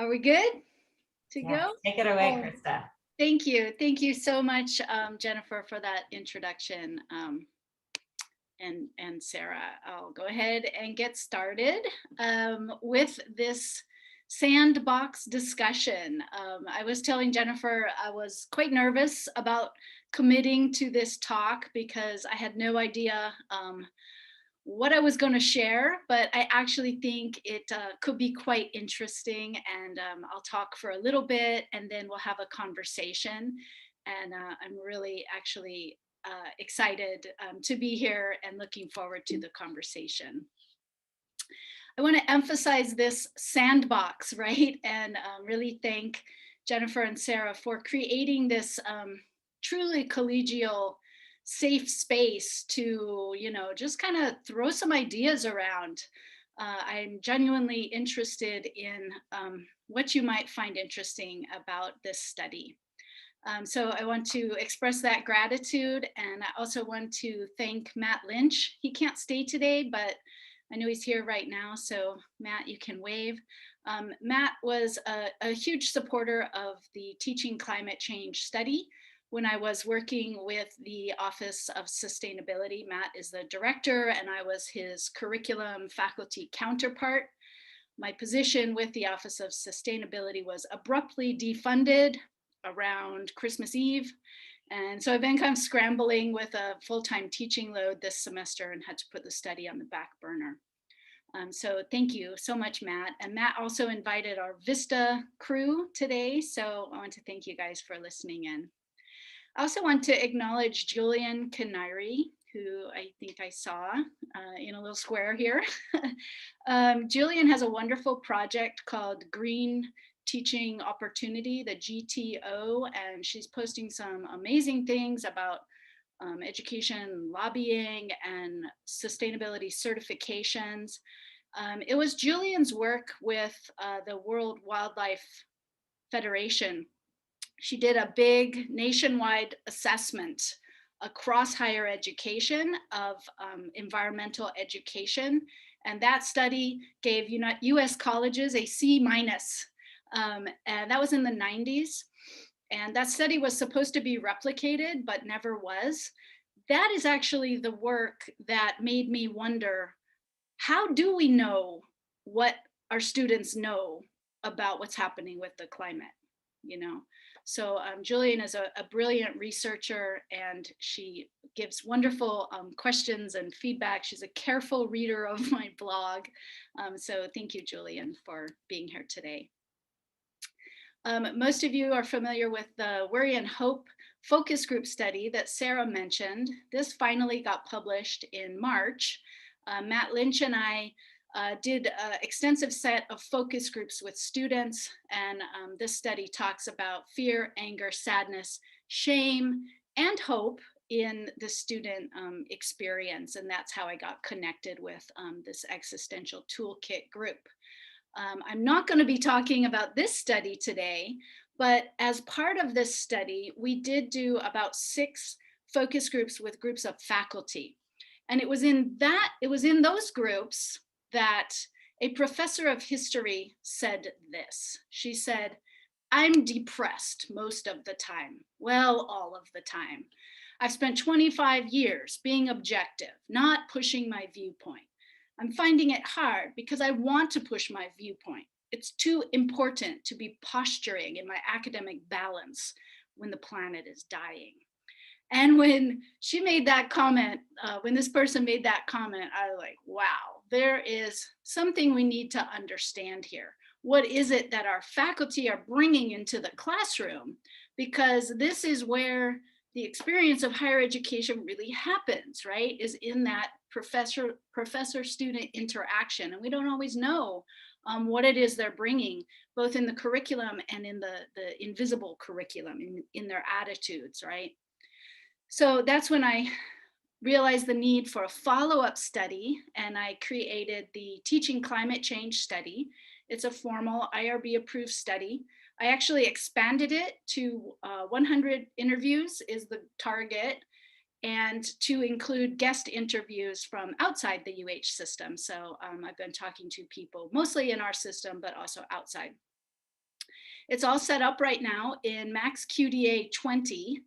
Are we good to Yes, go? take it away, Oh, Krista. thank you. Thank you so much, Jennifer, for that introduction. And Sarah, I'll go ahead and get started with this sandbox discussion. I was telling Jennifer I was quite nervous about committing to this talk because I had no idea what I was going to share, but I actually think it could be quite interesting. And I'll talk for a little bit and then we'll have a conversation. And I'm really actually excited to be here and looking forward to the conversation. I want to emphasize this sandbox, right? And really thank Jennifer and Sarah for creating this truly collegial safe space to, just kind of throw some ideas around. I'm genuinely interested in what you might find interesting about this study. So I want to express that gratitude, and I also want to thank Matt Lynch. He can't stay today, but I know he's here right now, so Matt, you can wave. Matt was a huge supporter of the Teaching Climate Change study when I was working with the Office of Sustainability. Matt is the director, and I was his curriculum faculty counterpart. My position with the Office of Sustainability was abruptly defunded around Christmas Eve. And so I've been kind of scrambling with a full-time teaching load this semester and had to put the study on the back burner. So thank you so much, Matt. And Matt also invited our Vista crew today. So I want to thank you guys for listening in. I also want to acknowledge Julian Canary, who I think I saw in a little square here. Julian has a wonderful project called Green Teaching Opportunity, the GTO, and she's posting some amazing things about education lobbying and sustainability certifications. It was Julian's work with the World Wildlife Federation. She did a big nationwide assessment across higher education of environmental education. And that study gave US colleges a C minus. And that was in the 90s. And that study was supposed to be replicated, but never was. That is actually the work that made me wonder, how do we know what our students know about what's happening with the climate? So Julian is a brilliant researcher, and she gives wonderful questions and feedback. She's a careful reader of my blog. So thank you, Julian, for being here today. Most of you are familiar with the Worry and Hope focus group study that Sarah mentioned. This finally got published in March. Matt Lynch and I did an extensive set of focus groups with students, and this study talks about fear, anger, sadness, shame, and hope in the student experience, and that's how I got connected with this Existential Toolkit group. I'm not going to be talking about this study today, but as part of this study, we did do about 6 focus groups with groups of faculty. And it was in those groups that a professor of history said this. She said, "I'm depressed most of the time. Well, all of the time. I've spent 25 years being objective, not pushing my viewpoint. I'm finding it hard because I want to push my viewpoint. It's too important to be posturing in my academic balance when the planet is dying." And when she made that comment, when this person made that comment, I was like, wow, there is something we need to understand here. What is it that our faculty are bringing into the classroom? Because this is where the experience of higher education really happens, right? Is in that professor-student interaction. And we don't always know what it is they're bringing, both in the curriculum and in the invisible curriculum, in their attitudes, right? So that's when I realized the need for a follow-up study, and I created the Teaching Climate Change study. It's a formal IRB approved study. I actually expanded it to 100 interviews is the target, and to include guest interviews from outside the UH system. So I've been talking to people mostly in our system, but also outside. It's all set up right now in Max QDA 20.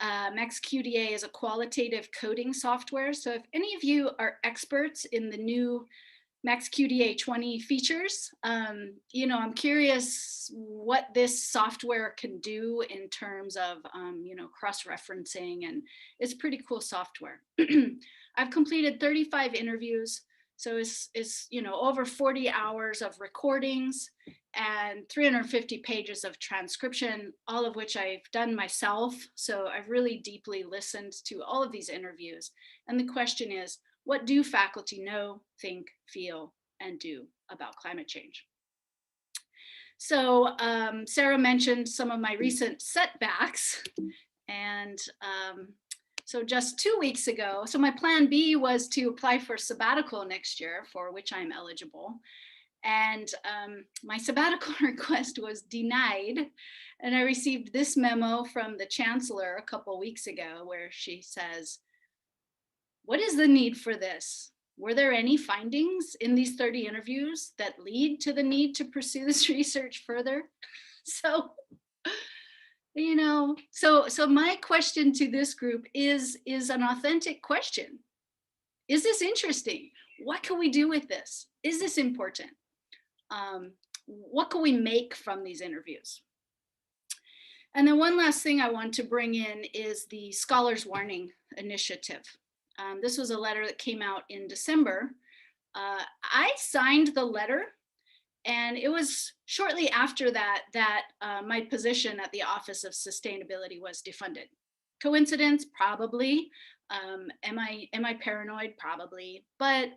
Max QDA is a qualitative coding software. So if any of you are experts in the new Max QDA 20 features, I'm curious what this software can do in terms of, cross-referencing, and it's pretty cool software. I've completed 35 interviews. So it's over 40 hours of recordings and 350 pages of transcription, all of which I've done myself. So I've really deeply listened to all of these interviews. And the question is, what do faculty know, think, feel, and do about climate change? So Sarah mentioned some of my recent setbacks. And so just 2 weeks ago, so my plan B was to apply for sabbatical next year, for which I'm eligible. And my sabbatical request was denied. And I received this memo from the chancellor a couple weeks ago where she says, "What is the need for this? Were there any findings in these 30 interviews that lead to the need to pursue this research further?" So, so my question to this group is an authentic question. Is this interesting? What can we do with this? Is this important? What can we make from these interviews? And then one last thing I want to bring in is the Scholars Warning Initiative. This was a letter that came out in December. I signed the letter, and it was shortly after that my position at the Office of Sustainability was defunded. Coincidence? Probably. Am I paranoid? Probably. But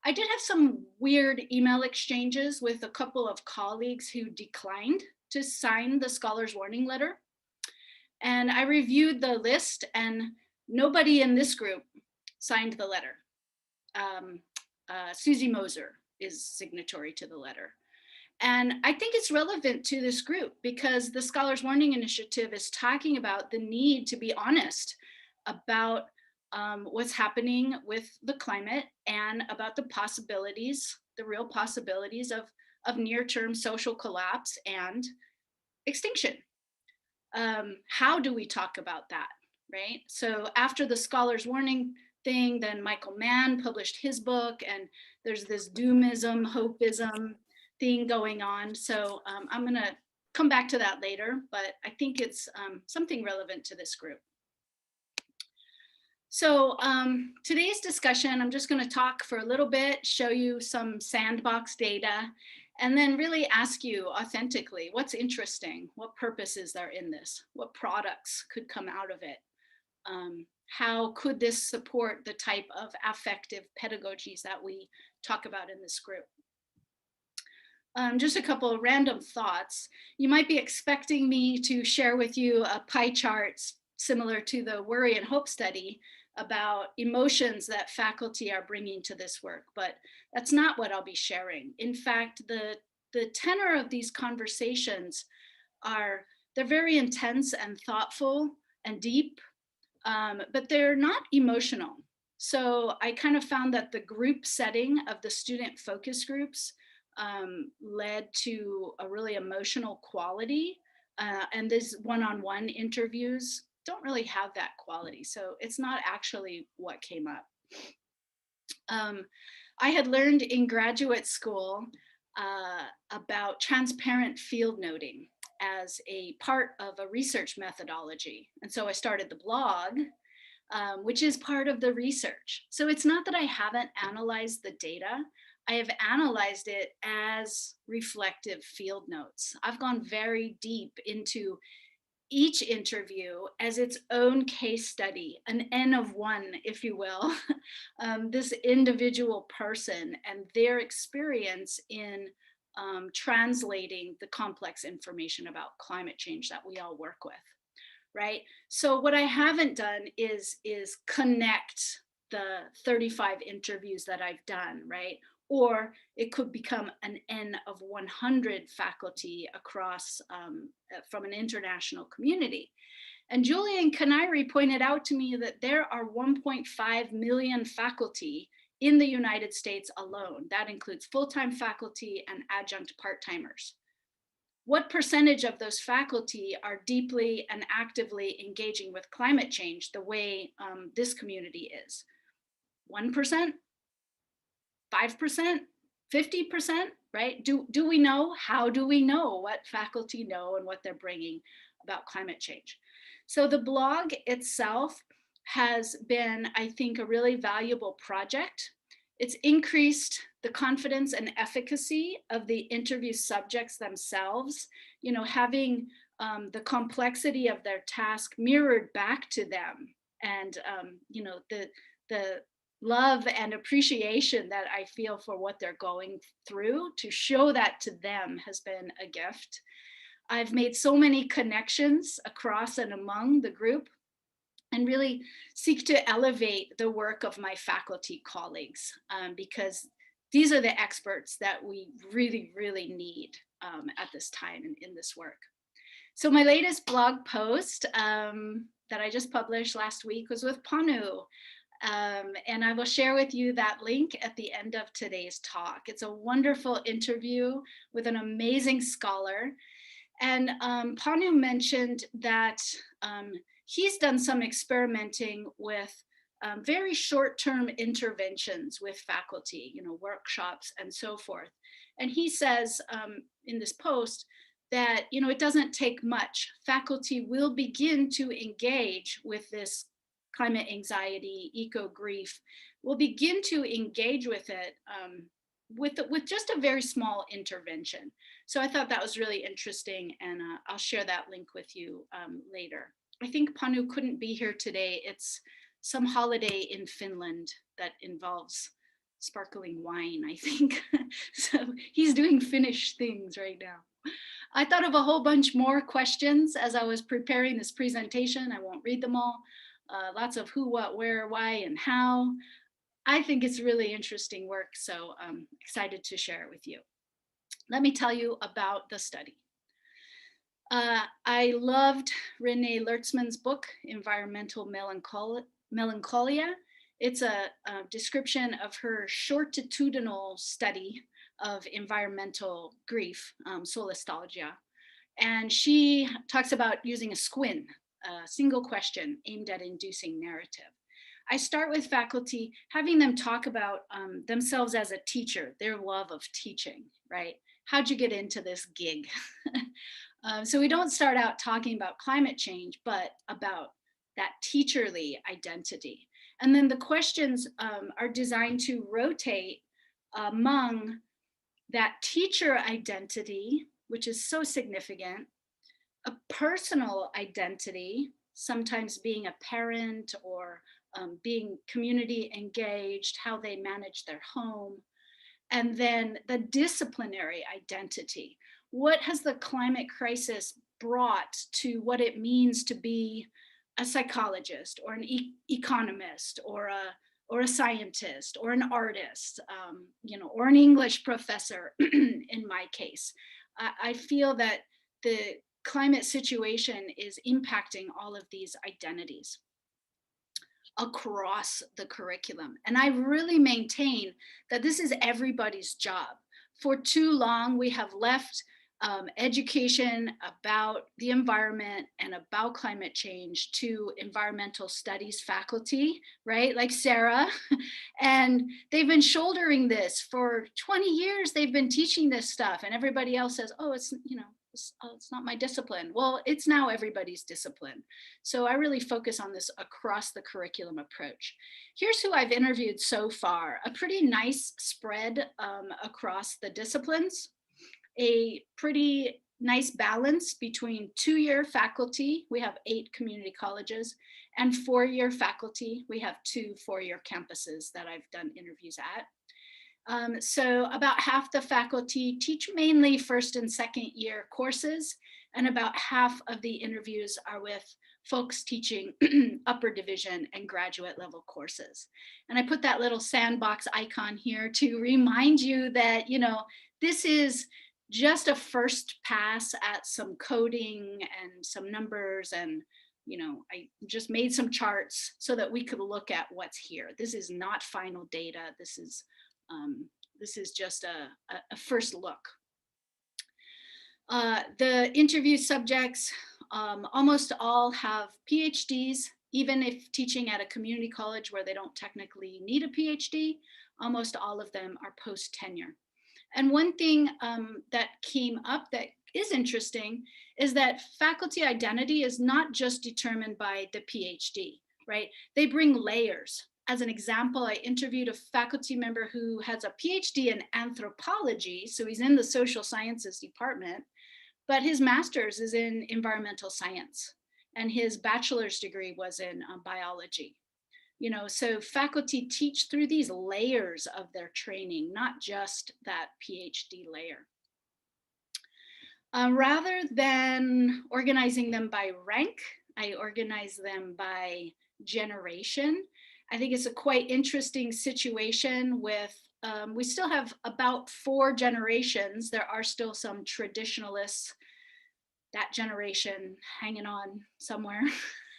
I did have some weird email exchanges with a couple of colleagues who declined to sign the Scholars Warning letter. And I reviewed the list, and nobody in this group signed the letter. Susie Moser is signatory to the letter. And I think it's relevant to this group because the Scholars Warning Initiative is talking about the need to be honest about what's happening with the climate and about the possibilities, the real possibilities of near-term social collapse and extinction. How do we talk about that, right? So after the Scholars Warning thing, then Michael Mann published his book, and there's this doomism, hopeism thing going on. So I'm going to come back to that later, but I think it's something relevant to this group. So today's discussion, I'm just going to talk for a little bit, show you some sandbox data, and then really ask you authentically, what's interesting? What purpose is there in this? What products could come out of it? How could this support the type of affective pedagogies that we talk about in this group? Just a couple of random thoughts. You might be expecting me to share with you a pie chart similar to the Worry and Hope study about emotions that faculty are bringing to this work, but that's not what I'll be sharing. In fact, the tenor of these conversations they're very intense and thoughtful and deep, but they're not emotional. So I kind of found that the group setting of the student focus groups led to a really emotional quality, and these one-on-one interviews don't really have that quality. So it's not actually what came up. I had learned in graduate school about transparent field noting as a part of a research methodology. And so I started the blog, which is part of the research. So it's not that I haven't analyzed the data. I have analyzed it as reflective field notes. I've gone very deep into each interview as its own case study, an N of one, if you will, this individual person and their experience in translating the complex information about climate change that we all work with, right? So what I haven't done is connect the 35 interviews that I've done, right? Or it could become an N of 100 faculty across from an international community. And Julian Canary pointed out to me that there are 1.5 million faculty in the United States alone. That includes full-time faculty and adjunct part-timers. what percentage of those faculty are deeply and actively engaging with climate change the way this community is? 1%, 5%, 50%, right? Do we know? How do we know what faculty know and what they're bringing about climate change? So the blog itself has been, I think, a really valuable project. It's increased the confidence and efficacy of the interview subjects themselves, you know, having the complexity of their task mirrored back to them, and you know, the love and appreciation that I feel for what they're going through, to show that to them has been a gift. I've made so many connections across and among the group, and really seek to elevate the work of my faculty colleagues, because these are the experts that we really, really need at this time in this work. So my latest blog post that I just published last week was with Panu. And I will share with you that link at the end of today's talk. It's a wonderful interview with an amazing scholar. And Panu mentioned that he's done some experimenting with very short-term interventions with faculty, you know, workshops and so forth. And he says in this post that, you know, it doesn't take much. Faculty will begin to engage with this climate anxiety, eco grief, will begin to engage with it with just a very small intervention. So I thought that was really interesting, and I'll share that link with you later. I think Panu couldn't be here today. It's some holiday in Finland that involves sparkling wine, I think. So he's doing Finnish things right now. I thought of a whole bunch more questions as I was preparing this presentation. I won't read them all. Lots of who, what, where, why, and how. I think it's really interesting work, so I'm excited to share it with you. Let me tell you about the study. I loved Renee Lertzman's book, Environmental Melancholia. It's a description of her shortitudinal study of environmental grief, solastalgia. And she talks about using a squin, a single question aimed at inducing narrative. I start with faculty, having them talk about themselves as a teacher, their love of teaching, right? How'd you get into this gig? So we don't start out talking about climate change, but about that teacherly identity. And then the questions are designed to rotate among that teacher identity, which is so significant, a personal identity, sometimes being a parent or being community engaged, how they manage their home, and then the disciplinary identity. What has the climate crisis brought to what it means to be a psychologist or an economist or a scientist or an artist, you know, or an English professor in my case? I feel that the climate situation is impacting all of these identities across the curriculum. And I really maintain that this is everybody's job. For too long, we have left education about the environment and about climate change to environmental studies faculty, right? Like Sarah. And they've been shouldering this for 20 years. They've been teaching this stuff, and everybody else says, oh, it's, you know, it's not my discipline. Well, it's now everybody's discipline. So I really focus on this across the curriculum approach. Here's who I've interviewed so far. A pretty nice spread across the disciplines. A pretty nice balance between 2-year faculty, we have 8 community colleges, and 4-year faculty, we have 2 4-year campuses that I've done interviews at. So about half the faculty teach mainly 1st and 2nd year courses, and about half of the interviews are with folks teaching upper division and graduate level courses. And I put that little sandbox icon here to remind you that, you know, this is just a first pass at some coding and some numbers, and you know, I just made some charts so that we could look at what's here. This is not final data. This is just a first look. The interview subjects almost all have PhDs, even if teaching at a community college where they don't technically need a PhD, almost all of them are post-tenure. And one thing that came up that is interesting is that faculty identity is not just determined by the PhD, right? They bring layers. As an example, I interviewed a faculty member who has a PhD in anthropology, so he's in the social sciences department, but his master's is in environmental science, and his bachelor's degree was in biology. You know, so faculty teach through these layers of their training, not just that PhD layer. Rather than organizing them by rank, I organize them by generation. I think it's a quite interesting situation with, we still have about 4 generations. There are still some traditionalists, that generation hanging on somewhere.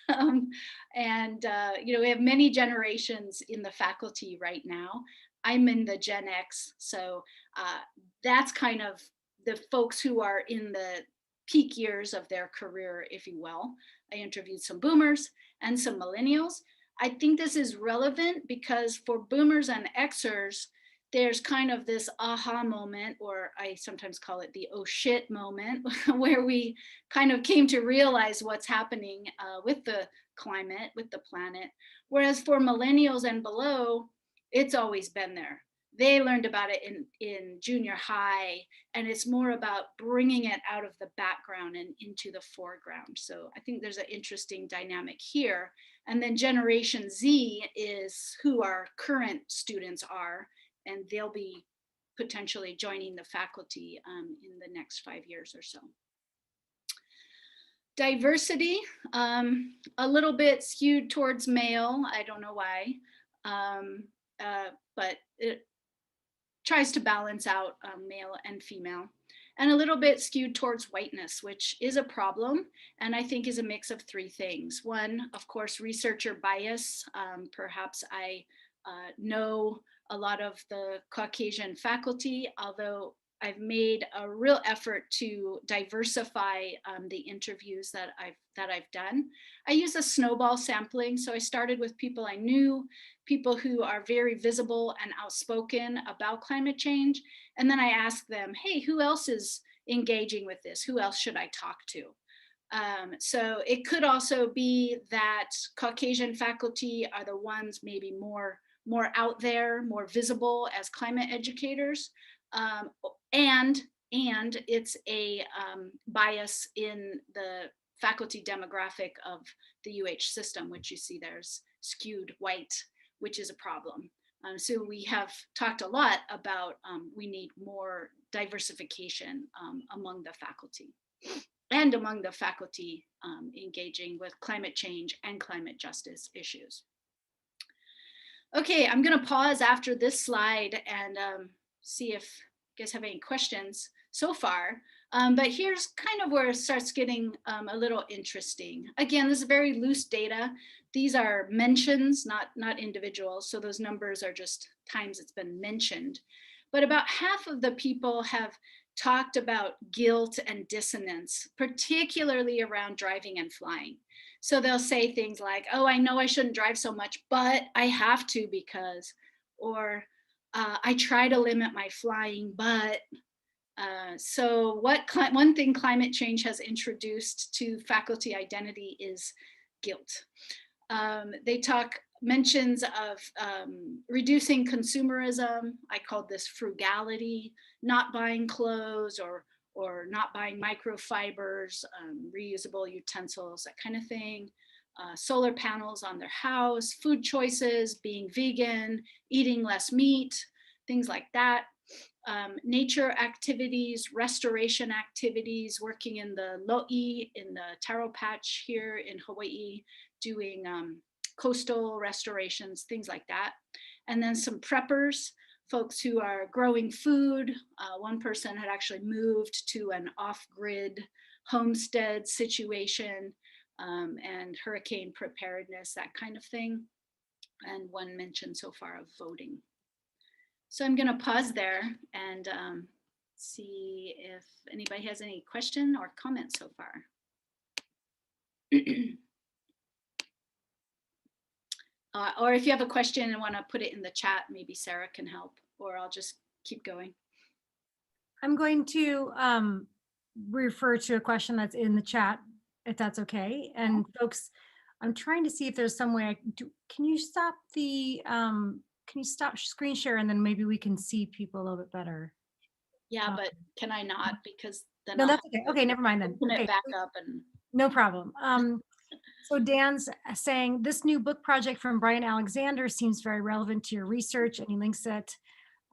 You know, we have many generations in the faculty right now. I'm in the Gen X, so that's kind of the folks who are in the peak years of their career, if you will. I interviewed some boomers and some millennials. I think this is relevant because for boomers and Xers, there's kind of this aha moment, or I sometimes call it the oh shit moment, where we kind of came to realize what's happening with the climate, with the planet. Whereas for millennials and below, it's always been there. They learned about it in junior high, and it's more about bringing it out of the background and into the foreground. So I think there's an interesting dynamic here. And then Generation Z is who our current students are, and they'll be potentially joining the faculty in the next 5 years or so. Diversity, a little bit skewed towards male. I don't know why, but it tries to balance out male and female. And a little bit skewed towards whiteness, which is a problem, and I think is a mix of 3 things. One, of course, researcher bias. Perhaps I know a lot of the Caucasian faculty, although I've made a real effort to diversify the interviews that I've done. I use a snowball sampling, so I started with people I knew, people who are very visible and outspoken about climate change, and then I asked them, hey, who else is engaging with this? Who else should I talk to? So it could also be that Caucasian faculty are the ones maybe more out there, more visible as climate educators, and it's a bias in the faculty demographic of the UH system, which you see there's skewed white, which is a problem. So we have talked a lot about we need more diversification among the faculty and among the faculty engaging with climate change and climate justice issues. Okay, I'm gonna pause after this slide and see if you guys have any questions so far. But here's kind of where it starts getting a little interesting. Again, this is very loose data. These are mentions, not individuals. So those numbers are just times it's been mentioned. But about half of the people have talked about guilt and dissonance, particularly around driving and flying. So they'll say things like, oh, I know I shouldn't drive so much, but I have to because, or I try to limit my flying, but. So one thing climate change has introduced to faculty identity is guilt. They talk mentions of reducing consumerism. I called this frugality, not buying clothes or not buying microfibers, reusable utensils, that kind of thing. Solar panels on their house, food choices, being vegan, eating less meat, things like that. Nature activities, restoration activities, working in the lo'i, in the taro patch here in Hawaii, doing coastal restorations, things like that. And then some preppers, folks who are growing food. One person had actually moved to an off-grid homestead situation and hurricane preparedness, that kind of thing. And one mention so far of voting. So I'm going to pause there and see if anybody has any question or comment so far. Or if you have a question and want to put it in the chat, maybe Sarah can help, or I'll just keep going. I'm going to refer to a question that's in the chat, if that's okay. And folks, I'm trying to see if there's some way I do. Can you stop the can you stop screen share, and then maybe we can see people a little bit better? Yeah, but can I not? Because then No, I'll that's okay. Okay, never mind then. open Okay, it back up and. no problem. So Dan's saying this new book project from Brian Alexander seems very relevant to your research, and he links it.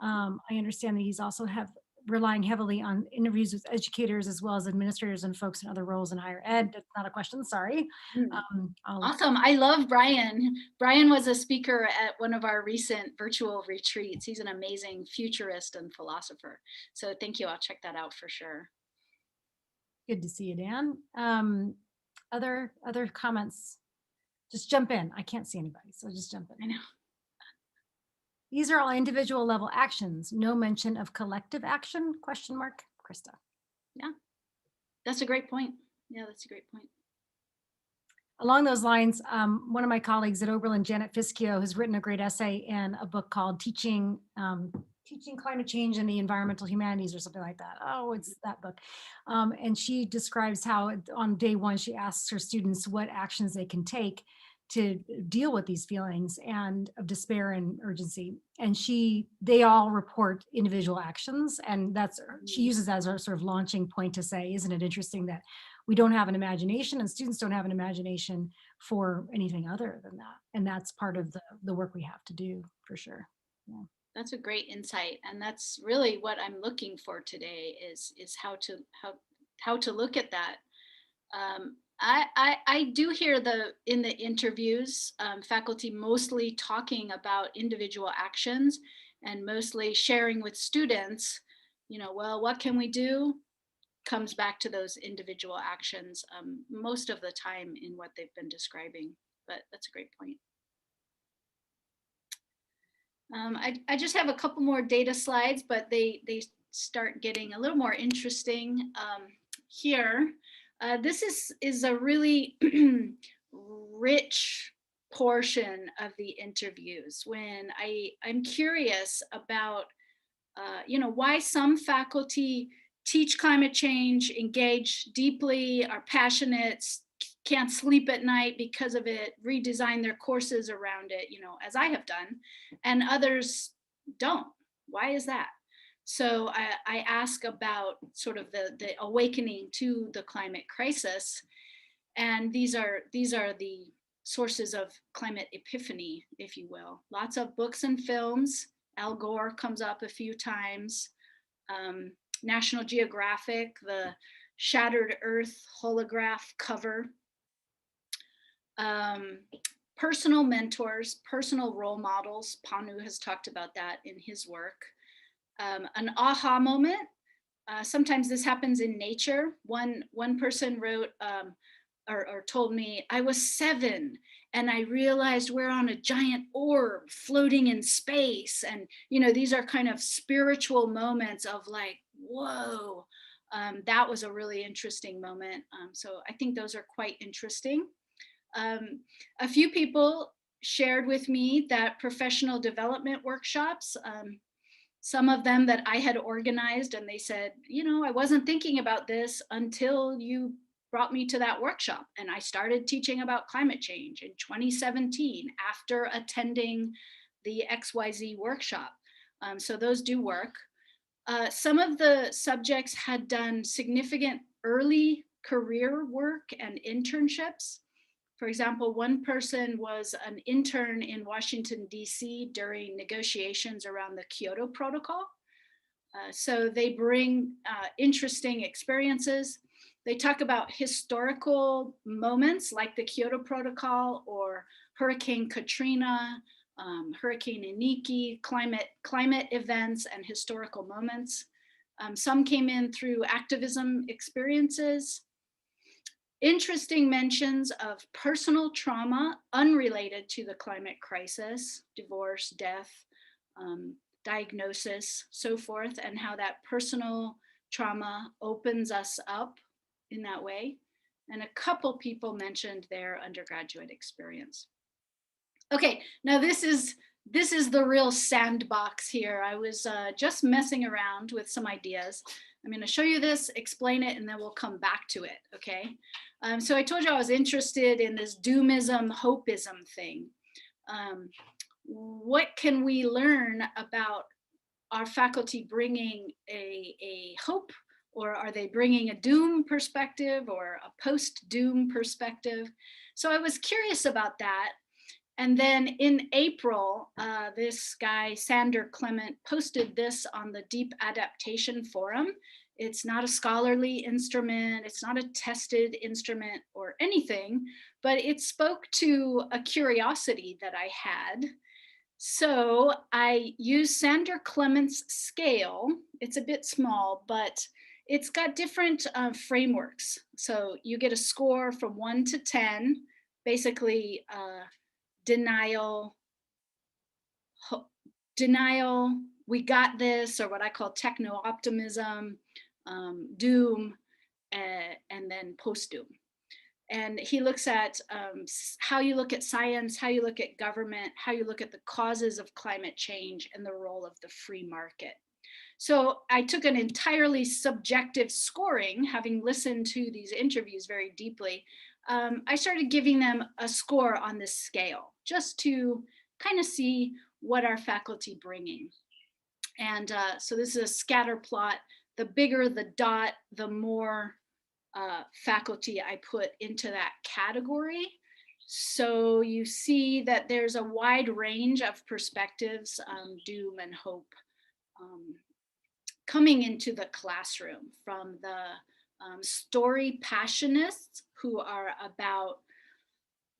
I understand that he's also relying heavily on interviews with educators as well as administrators and folks in other roles in higher ed. That's not a question, sorry. Awesome. I love Brian. Brian was a speaker at one of our recent virtual retreats. He's an amazing futurist and philosopher. So thank you. I'll check that out for sure. Good to see you, Dan. Other comments? Just jump in. I can't see anybody, so just jump in. I know. These are all individual level actions. No mention of collective action, question mark, Krista. Yeah, that's a great point. Yeah, that's a great point. Along those lines, one of my colleagues at Oberlin, Janet Fiskio, has written a great essay in a book called Teaching Climate Change in the Environmental Humanities or something like that. Oh, it's that book. And she describes how on day one, she asks her students what actions they can take to deal with these feelings and of despair and urgency. And they all report individual actions. And she uses that as a sort of launching point to say, isn't it interesting that we don't have an imagination and students don't have an imagination for anything other than that. And that's part of the work we have to do for sure. Yeah. That's a great insight. And that's really what I'm looking for today is how to look at that. I do hear in the interviews, faculty mostly talking about individual actions and mostly sharing with students, well, what can we do? Comes back to those individual actions most of the time in what they've been describing, but that's a great point. I just have a couple more data slides, but they start getting a little more interesting here. This is a really rich portion of the interviews when I'm curious about why some faculty teach climate change, engage deeply, are passionate, can't sleep at night because of it, redesign their courses around it, as I have done, and others don't. Why is that? So I ask about sort of the awakening to the climate crisis, and these are the sources of climate epiphany, if you will. Lots of books and films. Al Gore comes up a few times. National Geographic, the Shattered Earth holograph cover. Personal mentors, personal role models. Panu has talked about that in his work. An aha moment. Sometimes this happens in nature. One person wrote or told me, I was 7 and I realized we're on a giant orb floating in space. And, these are kind of spiritual moments of like, whoa, that was a really interesting moment. So I think those are quite interesting. A few people shared with me that professional development workshops, some of them that I had organized, and they said, I wasn't thinking about this until you brought me to that workshop. And I started teaching about climate change in 2017 after attending the XYZ workshop. So those do work. Some of the subjects had done significant early career work and internships. For example, one person was an intern in Washington, D.C. during negotiations around the Kyoto Protocol. So they bring interesting experiences. They talk about historical moments like the Kyoto Protocol or Hurricane Katrina, Hurricane Iniki, climate events and historical moments. Some came in through activism experiences. Interesting mentions of personal trauma unrelated to the climate crisis, divorce, death, diagnosis, so forth, and how that personal trauma opens us up in that way. And a couple people mentioned their undergraduate experience. Okay, now this is the real sandbox here. I was just messing around with some ideas. I'm going to show you this, explain it, and then we'll come back to it, okay? So I told you I was interested in this doomism, hopeism thing. What can we learn about our faculty bringing a hope, or are they bringing a doom perspective or a post-doom perspective? So I was curious about that. And then in April, this guy, Sander Clement, posted this on the Deep Adaptation Forum. It's not a scholarly instrument, it's not a tested instrument or anything, but it spoke to a curiosity that I had. So I used Sander Clement's scale. It's a bit small, but it's got different frameworks. So you get a score from 1 to 10, basically denial, we got this, or what I call techno-optimism, doom, and then post-doom. And he looks at how you look at science, how you look at government, how you look at the causes of climate change, and the role of the free market. So I took an entirely subjective scoring, having listened to these interviews very deeply. I started giving them a score on this scale, just to kind of see what our faculty bringing. And so this is a scatter plot. The bigger the dot, the more faculty I put into that category. So you see that there's a wide range of perspectives, doom and hope, coming into the classroom, from the story passionists who are about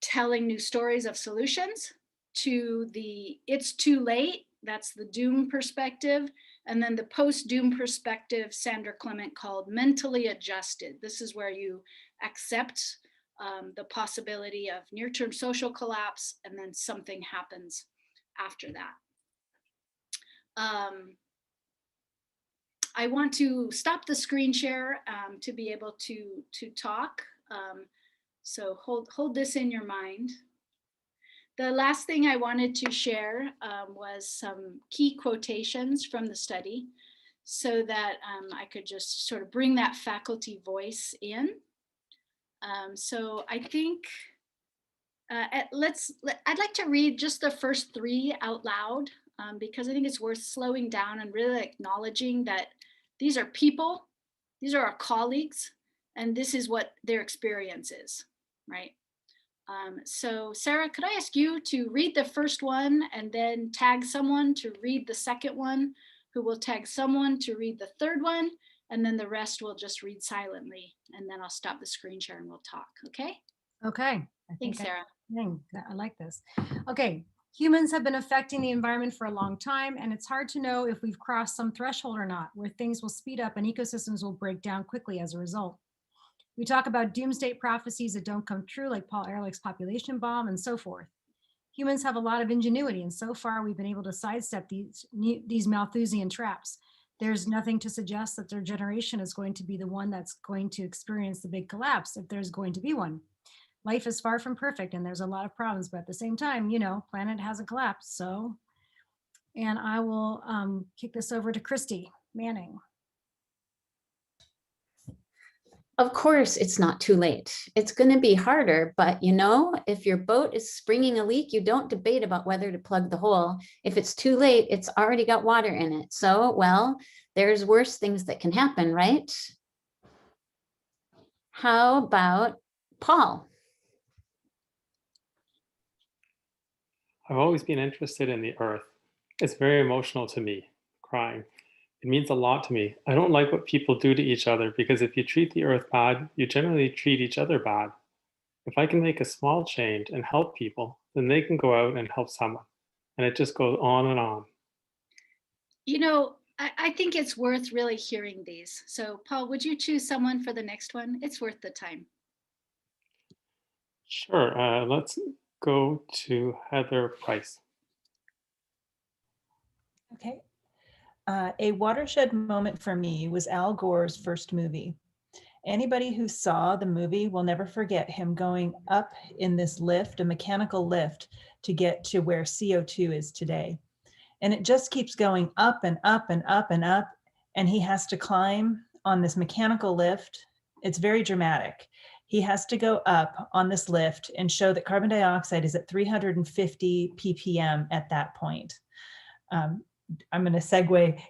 telling new stories of solutions, to the it's too late, that's the doom perspective, and then the post-doom perspective, Sander Clement called mentally adjusted. This is where you accept the possibility of near-term social collapse, and then something happens after that. I want to stop the screen share to be able to talk. So hold this in your mind. The last thing I wanted to share was some key quotations from the study, so that I could just sort of bring that faculty voice in. So I think I'd like to read just the first 3 out loud, because I think it's worth slowing down and really acknowledging that these are people, these are our colleagues, and this is what their experience is, right? So Sarah, could I ask you to read the first one and then tag someone to read the second one, who will tag someone to read the third one, and then the rest will just read silently, and then I'll stop the screen share and we'll talk, okay? Okay. Thanks, Sarah. I like this. Okay. Humans have been affecting the environment for a long time, and it's hard to know if we've crossed some threshold or not, where things will speed up and ecosystems will break down quickly as a result. We talk about doomsday prophecies that don't come true, like Paul Ehrlich's population bomb and so forth. Humans have a lot of ingenuity, and so far we've been able to sidestep these Malthusian traps. There's nothing to suggest that their generation is going to be the one that's going to experience the big collapse, if there's going to be one. Life is far from perfect, and there's a lot of problems, but at the same time, you know, planet hasn't collapsed. So, and I will kick this over to Christy Manning. Of course, it's not too late. It's going to be harder, but you know, if your boat is springing a leak, you don't debate about whether to plug the hole. If it's too late, it's already got water in it. So, well, there's worse things that can happen, right? How about Paul? I've always been interested in the earth. It's very emotional to me, crying. It means a lot to me. I don't like what people do to each other, because if you treat the earth bad, you generally treat each other bad. If I can make a small change and help people, then they can go out and help someone. And it just goes on and on. You know, I think it's worth really hearing these. So Paul, would you choose someone for the next one? It's worth the time. Sure, let's go to Heather Price. Okay, A watershed moment for me was Al Gore's first movie. Anybody who saw the movie will never forget him going up in this lift, a mechanical lift, to get to where CO2 is today. And it just keeps going up and up and up and up. And he has to climb on this mechanical lift. It's very dramatic. He has to go up on this lift and show that carbon dioxide is at 350 ppm at that point. I'm going to segue.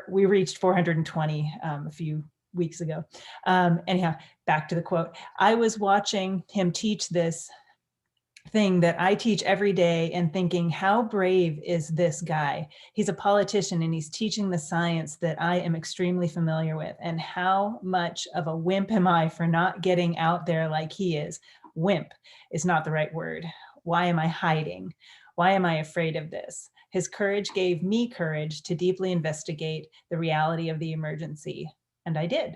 We reached 420 a few weeks ago. Anyhow, back to the quote. I was watching him teach this thing that I teach every day and thinking, how brave is this guy? He's a politician and he's teaching the science that I am extremely familiar with. And how much of a wimp am I for not getting out there like he is? Wimp is not the right word. Why am I hiding? Why am I afraid of this? His courage gave me courage to deeply investigate the reality of the emergency. And I did.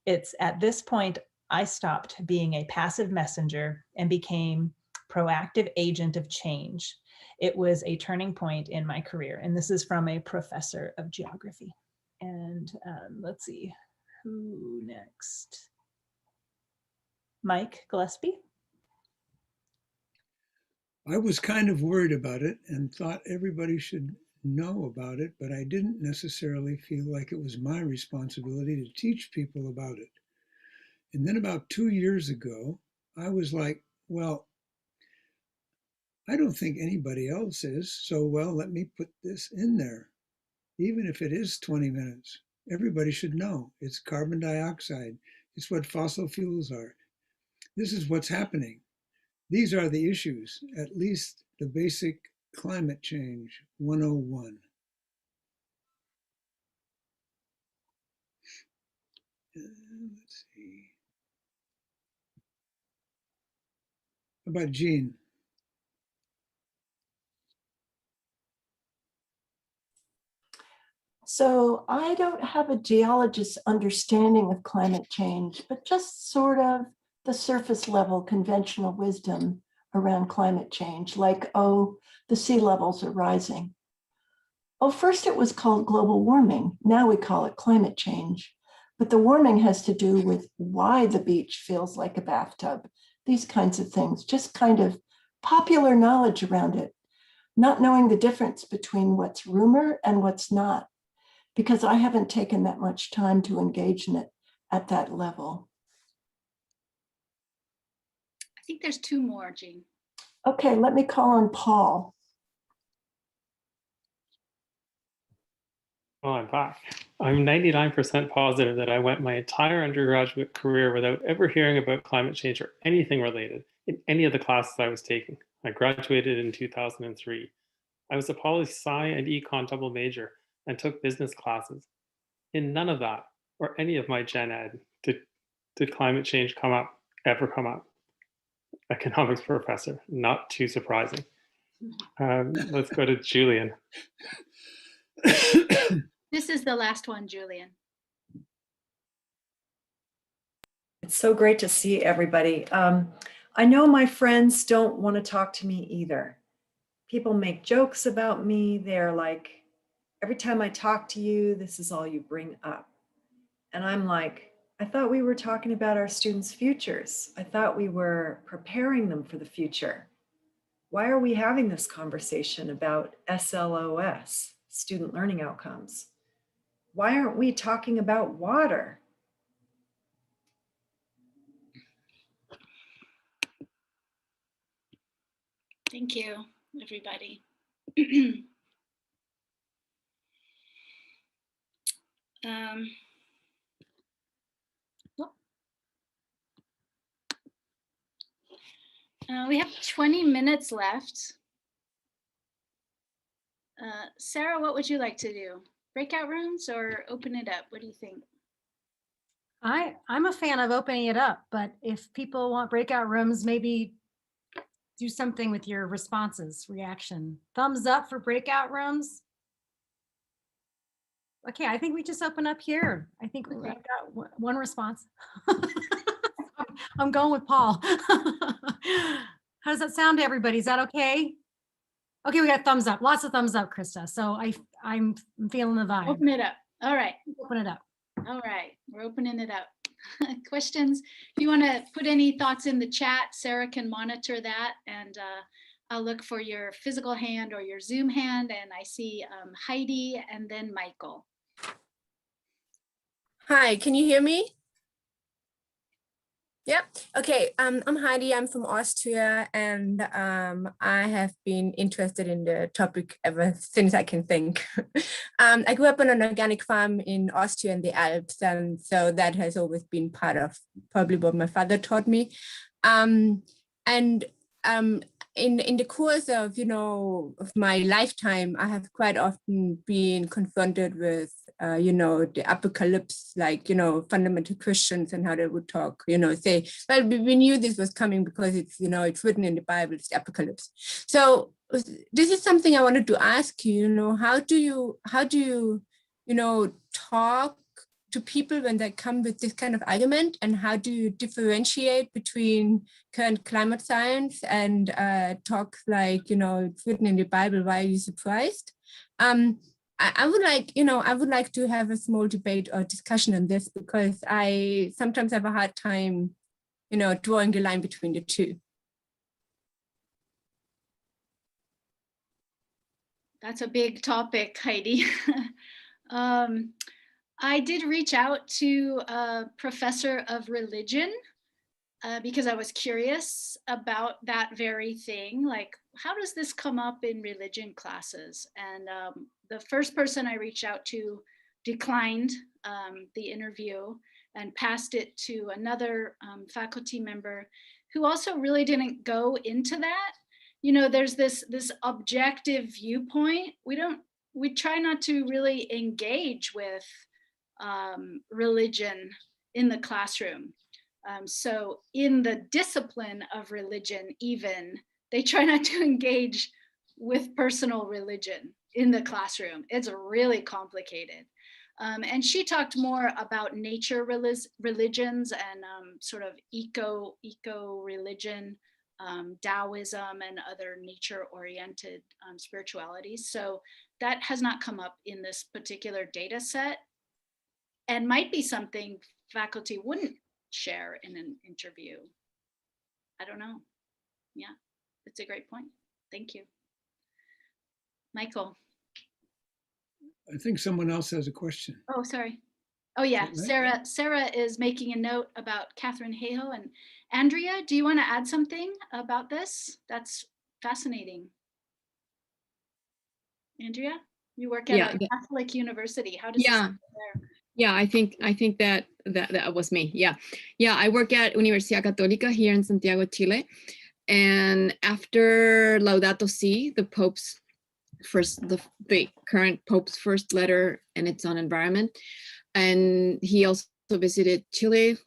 It's at this point, I stopped being a passive messenger and became proactive agent of change. It was a turning point in my career. And this is from a professor of geography. And let's see, who next? Mike Gillespie. I was kind of worried about it and thought everybody should know about it, but I didn't necessarily feel like it was my responsibility to teach people about it. And then about 2 years ago, I was like, well, I don't think anybody else is, so well, let me put this in there. Even if it is 20 minutes, everybody should know it's carbon dioxide. It's what fossil fuels are. This is what's happening. These are the issues, at least the basic climate change 101. Let's see. How about Jean? So I don't have a geologist's understanding of climate change, but just sort of the surface level conventional wisdom around climate change, like, oh, the sea levels are rising. Oh, first it was called global warming. Now we call it climate change. But the warming has to do with why the beach feels like a bathtub, these kinds of things, just kind of popular knowledge around it, not knowing the difference between what's rumor and what's not, because I haven't taken that much time to engage in it at that level. I think there's two more, Jean. Okay, let me call on Paul. Well, I'm back. I'm 99% positive that I went my entire undergraduate career without ever hearing about climate change or anything related in any of the classes I was taking. I graduated in 2003. I was a poli-sci and econ double major and took business classes. In none of that or any of my gen ed did climate change ever come up. Economics professor, not too surprising. Let's go to Julian. This is the last one, Julian. It's so great to see everybody. I know my friends don't want to talk to me either. People make jokes about me. They're like, every time I talk to you, this is all you bring up. And I'm like, I thought we were talking about our students' futures. I thought we were preparing them for the future. Why are we having this conversation about SLOS, student learning outcomes? Why aren't we talking about water? Thank you, everybody. We have 20 minutes left. Sarah, what would you like to do? Breakout rooms or open it up? What do you think? I'm a fan of opening it up, but if people want breakout rooms, maybe do something with your responses, reaction. Thumbs up for breakout rooms. Okay, I think we just open up here. I think we've got one response. I'm going with Paul. How does that sound to everybody? Is that okay? Okay, we got thumbs up, lots of thumbs up, Krista. So I'm feeling the vibe. Open it up. All right. Open it up. All right. We're opening it up. Questions? If you want to put any thoughts in the chat, Sarah can monitor that, and I'll look for your physical hand or your Zoom hand. And I see Heidi and then Michael. Hi, can you hear me? Yep. Okay. I'm Heidi. I'm from Austria, and I have been interested in the topic ever since I can think. I grew up on an organic farm in Austria in the Alps, and so that has always been part of probably what my father taught me. In the course of of my lifetime, I have quite often been confronted with the apocalypse, like fundamental Christians and how they would talk, say, well, we knew this was coming because it's written in the Bible, it's the apocalypse. So this is something I wanted to ask you. How do you talk to people when they come with this kind of argument, and how do you differentiate between current climate science and talk like it's written in the Bible? Why are you surprised? I would like to have a small debate or discussion on this, because I sometimes have a hard time drawing the line between the two. That's a big topic, Heidi. I did reach out to a professor of religion because I was curious about that very thing. Like, how does this come up in religion classes? And the first person I reached out to declined the interview and passed it to another faculty member who also really didn't go into that. There's this objective viewpoint. We try not to really engage with religion in the classroom. So in the discipline of religion, even, they try not to engage with personal religion in the classroom. It's really complicated. And she talked more about nature religions and sort of eco religion, Taoism and other nature-oriented spiritualities. So that has not come up in this particular data set, and might be something faculty wouldn't share in an interview. I don't know. Yeah, it's a great point. Thank you. Michael. I think someone else has a question. Oh, sorry. Oh yeah, Right? Sarah is making a note about Catherine Hayhoe. And Andrea, do you want to add something about this? That's fascinating. Andrea, you work at a Catholic university. How does this work there? Yeah, I think that was me. Yeah, I work at Universidad Católica here in Santiago, Chile. And after Laudato Si, the Pope's the current Pope's first letter, and it's on environment, and he also visited Chile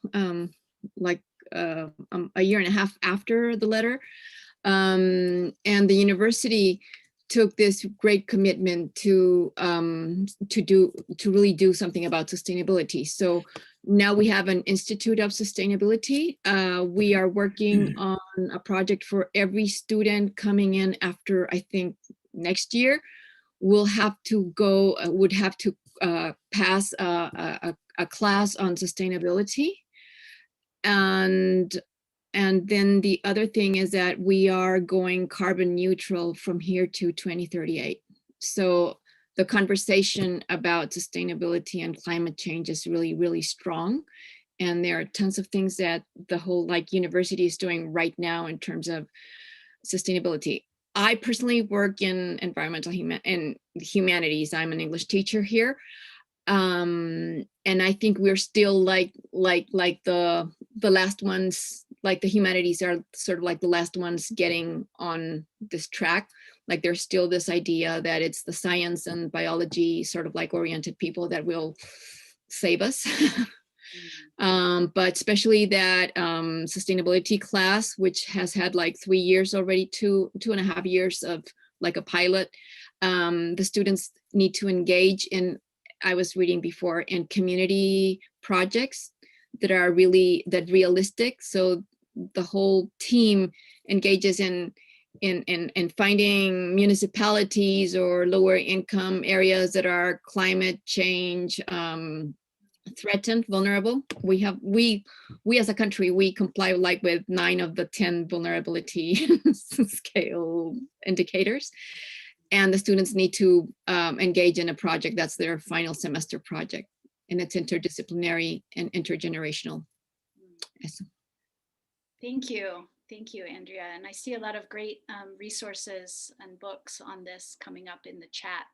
like a year and a half after the letter, and the university took this great commitment to really do something about sustainability. So now we have an Institute of Sustainability. We are working on a project for every student coming in after, I think, next year. Would have to pass a class on sustainability. And then the other thing is that we are going carbon neutral from here to 2038. So the conversation about sustainability and climate change is really, really strong. And there are tons of things that the whole university is doing right now in terms of sustainability. I personally work in environmental humanities. I'm an English teacher here. And I think we're still like the last ones, like the humanities are sort of like the last ones getting on this track. Like there's still this idea that it's the science and biology sort of like oriented people that will save us. But especially that sustainability class, which has had like 3 years already, 2.5 years of like a pilot, the students need to engage in, I was reading before, in community projects that are realistic. So the whole team engages in in finding municipalities or lower income areas that are climate change threatened, vulnerable. We as a country, we comply like with 9 of the 10 vulnerability scale indicators. And the students need to engage in a project that's their final semester project. And it's interdisciplinary and intergenerational. Yes. Thank you. Thank you, Andrea. And I see a lot of great resources and books on this coming up in the chat.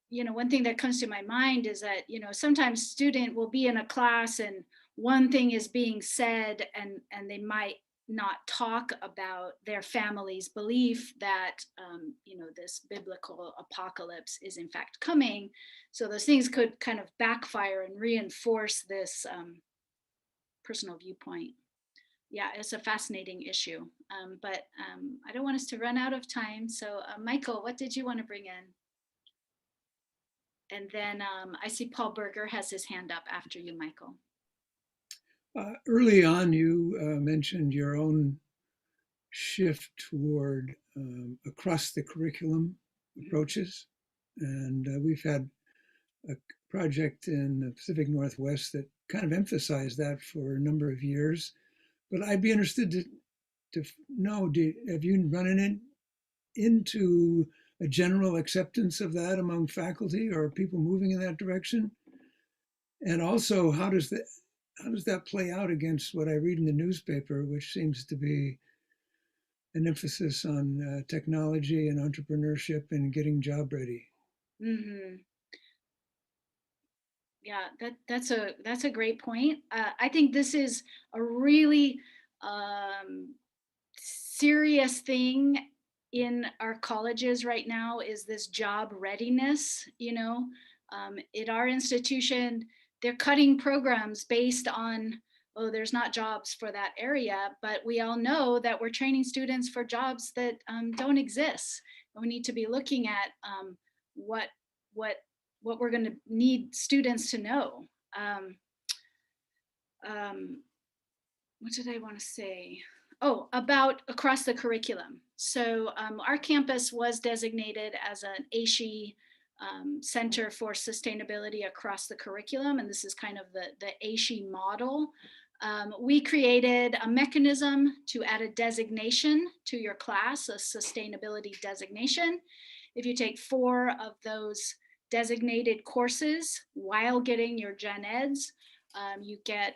You know, one thing that comes to my mind is that, you know, sometimes student will be in a class and one thing is being said and they might not talk about their family's belief that, you know, this biblical apocalypse is in fact coming. So those things could kind of backfire and reinforce this personal viewpoint. Yeah, it's a fascinating issue, but I don't want us to run out of time. So Michael, what did you want to bring in? And then I see Paul Berger has his hand up after you, Michael. Early on, you mentioned your own shift toward across the curriculum approaches. And we've had a project in the Pacific Northwest that kind of emphasized that for a number of years. But I'd be interested to know, have you run into a general acceptance of that among faculty, or are people moving in that direction? And also, how does that play out against what I read in the newspaper, which seems to be an emphasis on technology and entrepreneurship and getting job ready? Mm-hmm. Yeah, that's a great point. I think this is a really serious thing in our colleges right now, is this job readiness. You know, at our institution, they're cutting programs based on, oh, there's not jobs for that area, but we all know that we're training students for jobs that don't exist. And we need to be looking at what we're going to need students to know. What did I want to say? Oh, about across the curriculum. So our campus was designated as an AASHE Center for Sustainability across the curriculum, and this is kind of the AASHE model. We created a mechanism to add a designation to your class, a sustainability designation. If you take 4 of those designated courses while getting your gen eds, you get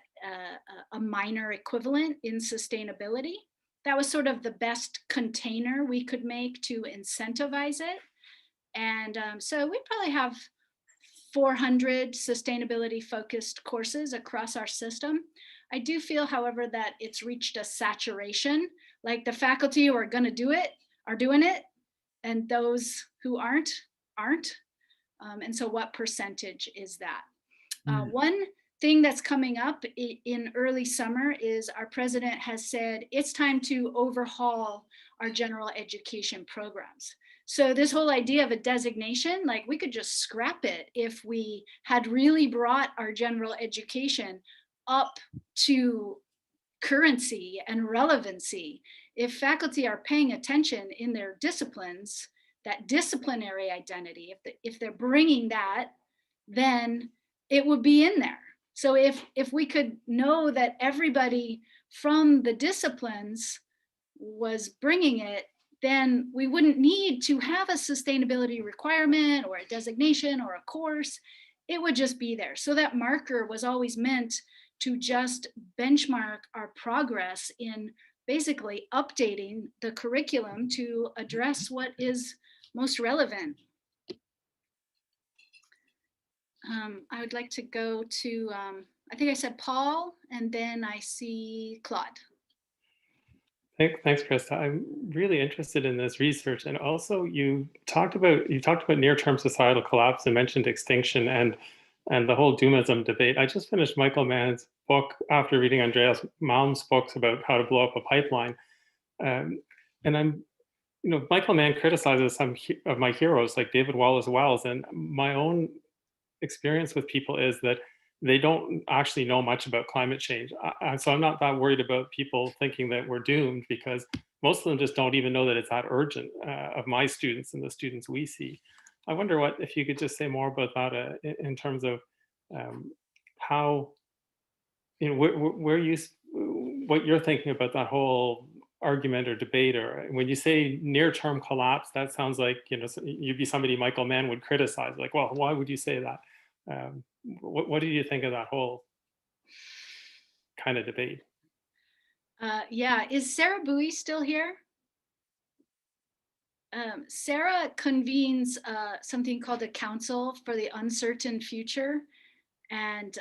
a minor equivalent in sustainability. That was sort of the best container we could make to incentivize it. And so we probably have 400 sustainability focused courses across our system. I do feel, however, that it's reached a saturation, like the faculty who are going to do it are doing it, and those who aren't. And so what percentage is that? One thing that's coming up in early summer is our president has said it's time to overhaul our general education programs. So this whole idea of a designation, like we could just scrap it if we had really brought our general education up to currency and relevancy. If faculty are paying attention in their disciplines, that disciplinary identity, if they're bringing that, then it would be in there. So if we could know that everybody from the disciplines was bringing it, then we wouldn't need to have a sustainability requirement or a designation or a course. It would just be there. So that marker was always meant to just benchmark our progress in basically updating the curriculum to address what is most relevant. I would like to go to, I think I said Paul, and then I see Claude. Thanks, Krista. I'm really interested in this research, and also you talked about near-term societal collapse and mentioned extinction and the whole doomism debate. I just finished Michael Mann's book after reading Andreas Malm's books about how to blow up a pipeline, and Michael Mann criticizes some of my heroes like David Wallace Wells, and my own experience with people is that they don't actually know much about climate change. So I'm not that worried about people thinking that we're doomed, because most of them just don't even know that it's that urgent, of my students and the students we see. I wonder if you could just say more about that in terms of how, what you're thinking about that whole argument or debate, or when you say near-term collapse, that sounds like, you'd be somebody Michael Mann would criticize, like, well, why would you say that? What do you think of that whole kind of debate? Yeah, is Sarah Bowie still here? Sarah convenes something called a Council for the Uncertain Future. And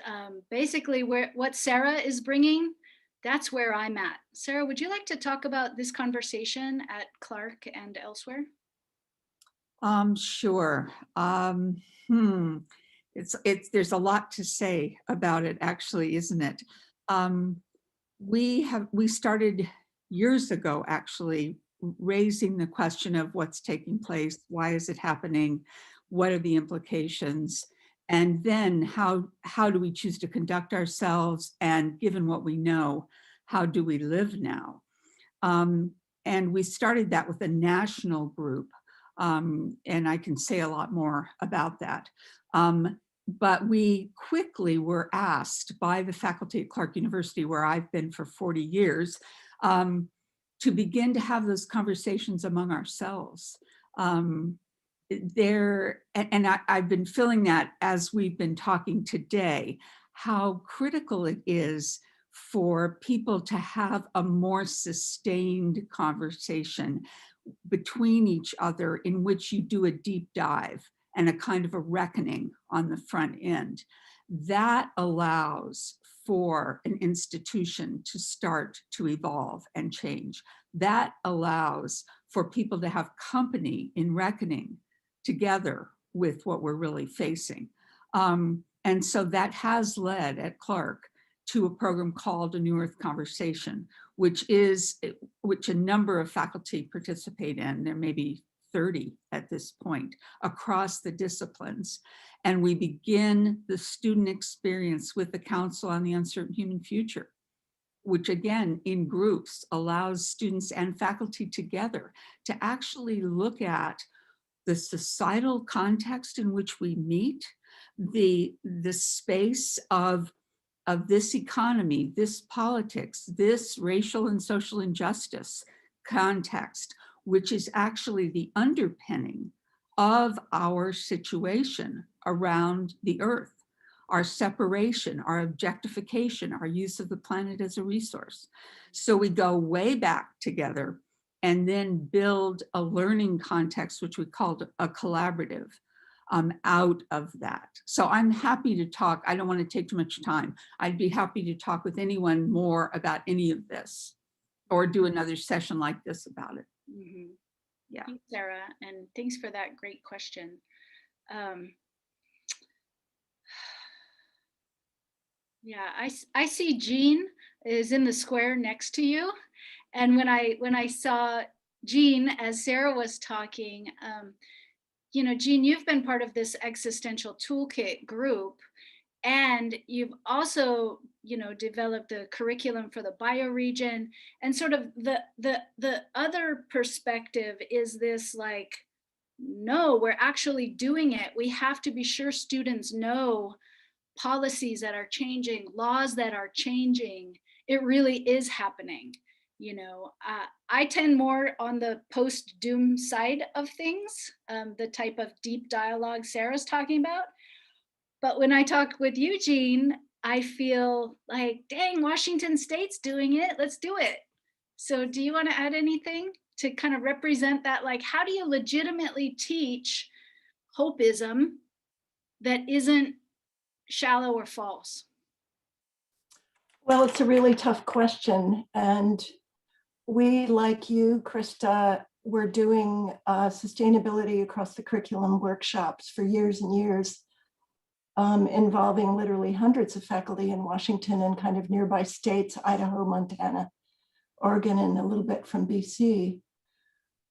basically what Sarah is bringing, that's where I'm at. Sarah, would you like to talk about this conversation at Clark and elsewhere? Sure. There's a lot to say about it, actually, isn't it? We started years ago, actually, raising the question of what's taking place, why is it happening, what are the implications, and then how do we choose to conduct ourselves, and given what we know, how do we live now? And we started that with a national group, and I can say a lot more about that. But we quickly were asked by the faculty at Clark University, where I've been for 40 years, to begin to have those conversations among ourselves. I've been feeling that as we've been talking today, how critical it is for people to have a more sustained conversation between each other, in which you do a deep dive and a kind of a reckoning on the front end. That allows for an institution to start to evolve and change. That allows for people to have company in reckoning together with what we're really facing. And so that has led at Clark to a program called A New Earth Conversation, which a number of faculty participate in. There may be 30 at this point across the disciplines. And we begin the student experience with the Council on the Uncertain Human Future, which again, in groups, allows students and faculty together to actually look at the societal context in which we meet, the space of this economy, this politics, this racial and social injustice context, which is actually the underpinning of our situation around the earth, our separation, our objectification, our use of the planet as a resource. So we go way back together and then build a learning context, which we called a collaborative, out of that. So I'm happy to talk. I don't want to take too much time. I'd be happy to talk with anyone more about any of this, or do another session like this about it. Mm-hmm. Yeah. Thanks, Sarah, and thanks for that great question. Yeah, I see Jean is in the square next to you, and when I saw Jean as Sarah was talking, Jean, you've been part of this Existential Toolkit group, and you've also, developed the curriculum for the bioregion, and sort of the other perspective is this, like, no, we're actually doing it. We have to be sure students know policies that are changing, laws that are changing. It really is happening. I tend more on the post-doom side of things, the type of deep dialogue Sarah's talking about. But when I talk with Eugene, I feel like, dang, Washington State's doing it. Let's do it. So do you want to add anything to kind of represent that? Like, how do you legitimately teach hopeism that isn't shallow or false? Well, it's a really tough question. And we, like you, Krista, were doing sustainability across the curriculum workshops for years and years, involving literally hundreds of faculty in Washington and kind of nearby states, Idaho, Montana, Oregon, and a little bit from BC.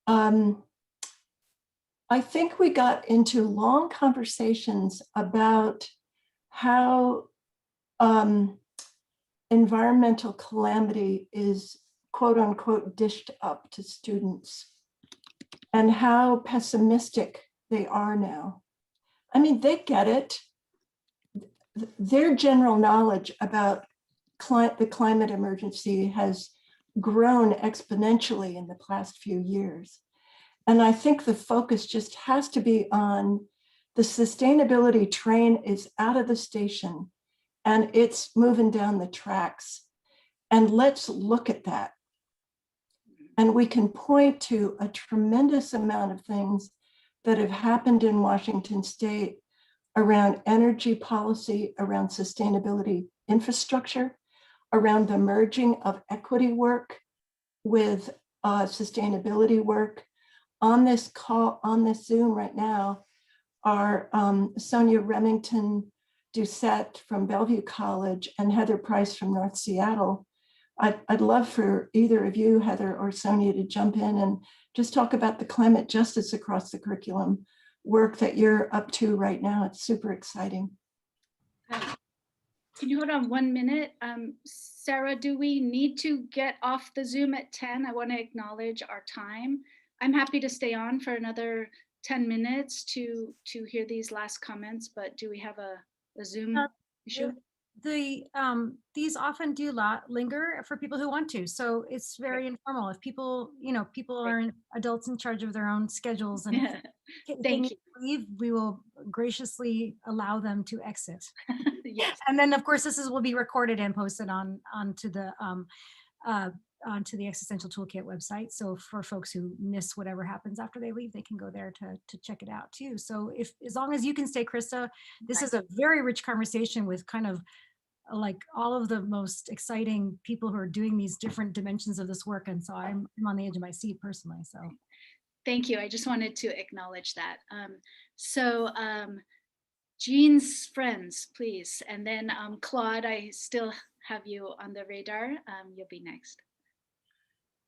I think we got into long conversations about how environmental calamity is quote unquote dished up to students and how pessimistic they are now. I mean, they get it. Their general knowledge about the climate emergency has grown exponentially in the past few years. And I think the focus just has to be on the sustainability train is out of the station and it's moving down the tracks. And let's look at that. And we can point to a tremendous amount of things that have happened in Washington State around energy policy, around sustainability infrastructure, around the merging of equity work with sustainability work. On this call, on this Zoom right now, are Sonia Remington Doucette from Bellevue College and Heather Price from North Seattle. I'd love for either of you, Heather or Sonia, to jump in and just talk about the climate justice across the curriculum work that you're up to right now. It's super exciting. Can you hold on 1 minute? Sarah, do we need to get off the Zoom at 10? I want to acknowledge our time. I'm happy to stay on for another 10 minutes to hear these last comments, but do we have a Zoom issue? These often do linger for people who want to, so it's very informal. If people, people are adults in charge of their own schedules, and if they need to leave, we will graciously allow them to exit. Yes. And then, of course, will be recorded and posted onto the Existential Toolkit website. So for folks who miss whatever happens after they leave, they can go there to check it out too. So as long as you can stay, Krista, this is a very rich conversation with kind of like all of the most exciting people who are doing these different dimensions of this work. And so I'm on the edge of my seat personally. So thank you. I just wanted to acknowledge that. Jean's friends, please. And then Claude, I still have you on the radar. You'll be next.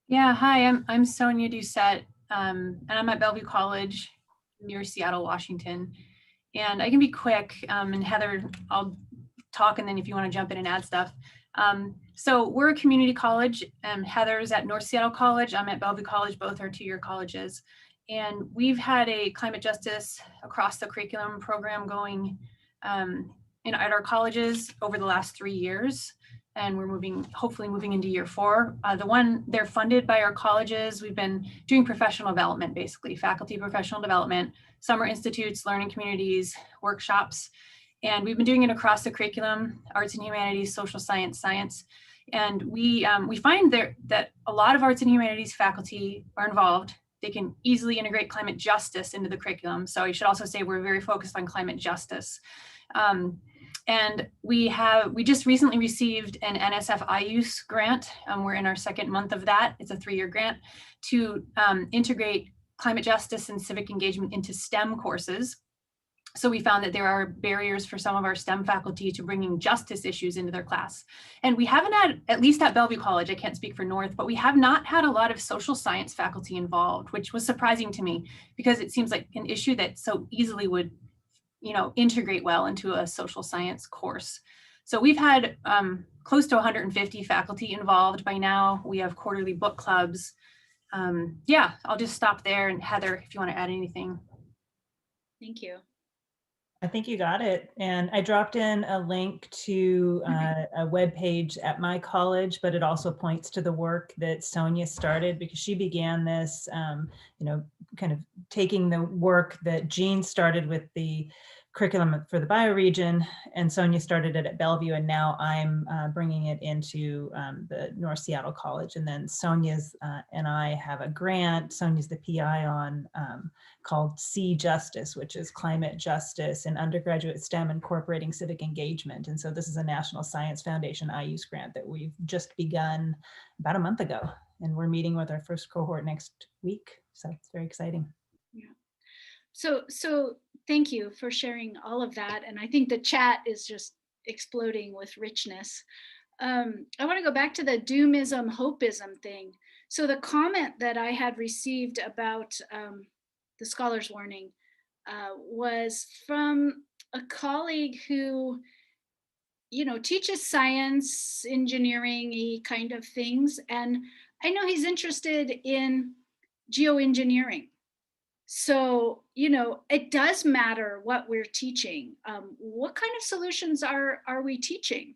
Yeah, hi, I'm Sonia Doucette, and I'm at Bellevue College near Seattle, Washington. And I can be quick, and Heather, I'll talk, and then if you want to jump in and add stuff. So we're a community college, and Heather's at North Seattle College. I'm at Bellevue College. Both are two-year colleges. And we've had a climate justice across the curriculum program going at our colleges over the last 3 years. And we're hopefully moving into year 4. They're funded by our colleges. We've been doing professional development, basically, faculty professional development, summer institutes, learning communities, workshops. And we've been doing it across the curriculum, arts and humanities, social science, science. And we find that a lot of arts and humanities faculty are involved. They can easily integrate climate justice into the curriculum. So I should also say we're very focused on climate justice. And we just recently received an NSF IUSE grant. We're in our second month of that. It's a 3-year grant to integrate climate justice and civic engagement into STEM courses. So we found that there are barriers for some of our STEM faculty to bringing justice issues into their class. And we haven't had, at least at Bellevue College, I can't speak for North, but we have not had a lot of social science faculty involved, which was surprising to me because it seems like an issue that so easily would integrate well into a social science course. So we've had close to 150 faculty involved by now. We have quarterly book clubs. Yeah, I'll just stop there. And Heather, if you want to add anything. Thank you. I think you got it. And I dropped in a link to a webpage at my college, but it also points to the work that Sonia started because she began this, kind of taking the work that Jean started with the curriculum for the bioregion, and Sonia started it at Bellevue, and now I'm bringing it into the North Seattle College. And then Sonia's and I have a grant, Sonia's the PI on, called See Justice, which is climate justice and undergraduate STEM incorporating civic engagement. And so this is a National Science Foundation IUSE grant that we've just begun about a month ago. And we're meeting with our first cohort next week. So it's very exciting. Yeah. So thank you for sharing all of that. And I think the chat is just exploding with richness. I want to go back to the doomism, hopeism thing. So the comment that I had received about the scholar's warning was from a colleague who teaches science, engineering-y kind of things. And I know he's interested in geoengineering. So, it does matter what we're teaching. What kind of solutions are we teaching?